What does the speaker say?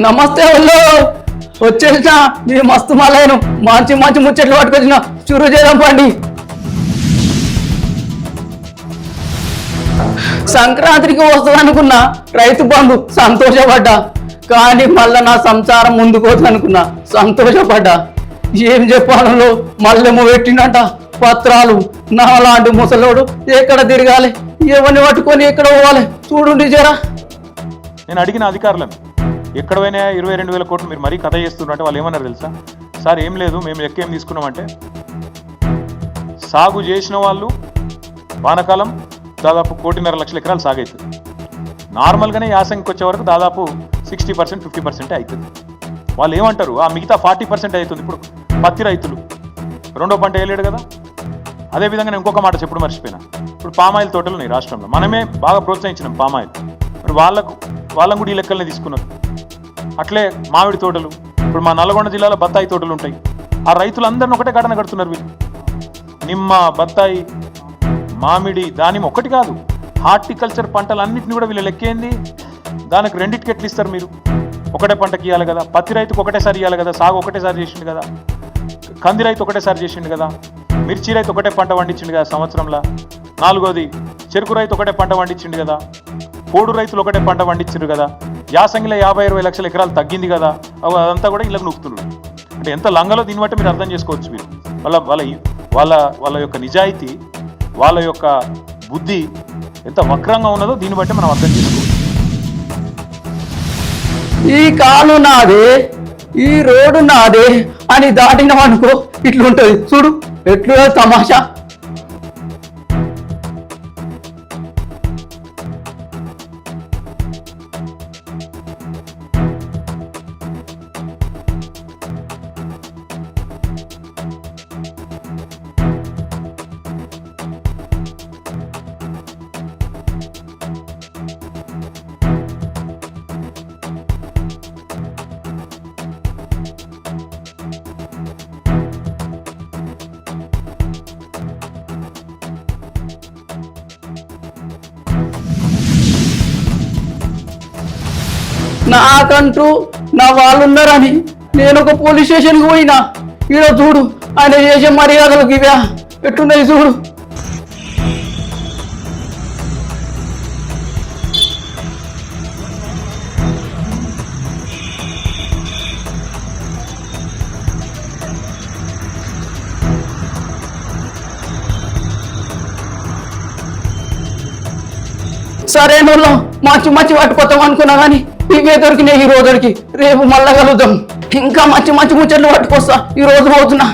నమస్తే వాళ్ళు వచ్చేసిన మీ మస్తు మళ్ళాను మంచి మంచి ముచ్చట్లు పట్టుకొచ్చిన చురు చేద్దాం పండి. సంక్రాంతికి వస్తుంది అనుకున్నా రైతు బంధు సంతోషపడ్డా, కానీ మళ్ళా నా సంసారం ముందుకు వస్తుంది అనుకున్నా సంతోషపడ్డా. ఏం చెప్పాలలో మళ్ళేమో పెట్టిండట పత్రాలు. నా లాంటి ముసలోడు ఎక్కడ తిరగాలి, ఎవరిని పట్టుకొని ఎక్కడ పోవాలి చూడుండి జరా. నేను అడిగిన అధికారులను ఎక్కడ పోయినా 22,000 కోట్లు మీరు మరీ కథ చేస్తున్నారంటే వాళ్ళు ఏమన్నారు తెలుసా? సార్ ఏం లేదు, మేము లెక్క ఏం తీసుకున్నామంటే సాగు చేసిన వాళ్ళు వానకాలం దాదాపు 1.5 లక్షల ఎకరాలు సాగు అవుతుంది. నార్మల్గానే యాసంగికి వచ్చే వరకు దాదాపు 60% 50% అవుతుంది. వాళ్ళు ఏమంటారు ఆ మిగతా 40% అవుతుంది. ఇప్పుడు పత్తి రైతులు రెండో పంట వేయలేడు కదా. అదేవిధంగా నేను ఇంకొక మాట చెప్పుడు మర్చిపోయినా, ఇప్పుడు పామాయిల్ తోటలు ఉన్నాయి రాష్ట్రంలో, మనమే బాగా ప్రోత్సహించినాం పామాయిల్. మరి వాళ్ళని కూడా ఈ లెక్కలనే తీసుకున్నారు. అట్లే మామిడి తోటలు, ఇప్పుడు మా నల్గొండ జిల్లాలో బత్తాయి తోటలు ఉంటాయి. ఆ రైతులందరిని ఒకటే ఘటన కడుతున్నారు వీళ్ళు. నిమ్మ, బత్తాయి, మామిడి, దానిమ్మ ఒకటి కాదు, హార్టికల్చర్ పంటలన్నింటినీ కూడా వీళ్ళు లెక్కేంది. దానికి 2 టికెట్లు ఇస్తారు మీరు, ఒకటే పంటకి ఇవ్వాలి కదా. పత్తి రైతుకు ఒకటేసారి ఇవ్వాలి కదా, సాగు ఒకటేసారి చేసిండు కదా. కంది రైతు ఒకటేసారి చేసిండు కదా. మిర్చి రైతు ఒకటే పంట పండించిండు కదా సంవత్సరంలో. 4వది చెరుకు రైతు ఒకటే పంట పండించిండు కదా. పోడు రైతులు ఒకటే పంట పండించారు కదా. యాసంగిలో 50-60 లక్షల ఎకరాలు తగ్గింది కదా. అదంతా కూడా ఇళ్ళకి నొక్కుతున్నారు. అంటే ఎంత లంగలో దీన్ని బట్టి మీరు అర్థం చేసుకోవచ్చు. మీరు వాళ్ళ యొక్క నిజాయితీ, వాళ్ళ యొక్క బుద్ధి ఎంత వక్రంగా ఉన్నదో దీన్ని బట్టి మనం అర్థం చేసుకోవచ్చు. ఈ కాలు నాదే, ఈ రోడ్డు నాదే అని దాటినవనుకో ఇట్లుంటది చూడు, ఎట్లు తమాషా. నాకంటూ నా వాళ్ళు ఉన్నారని నేను ఒక పోలీస్ స్టేషన్కి పోయినా. ఈడ చూడు ఆయన చేసే మర్యాదలకు ఇవే ఎట్టున్నాయి చూడు. సరేనోళ్ళ మంచి మంచి పట్టుకొస్తాం అనుకున్నా కానీ ఇవే దొరికినాయి ఈ రోజుకి. రేపు మళ్ళా కలుద్దాం, ఇంకా మంచి మంచి ముచ్చట్లు పట్టుకొస్తా. ఈ రోజు పోతున్నా.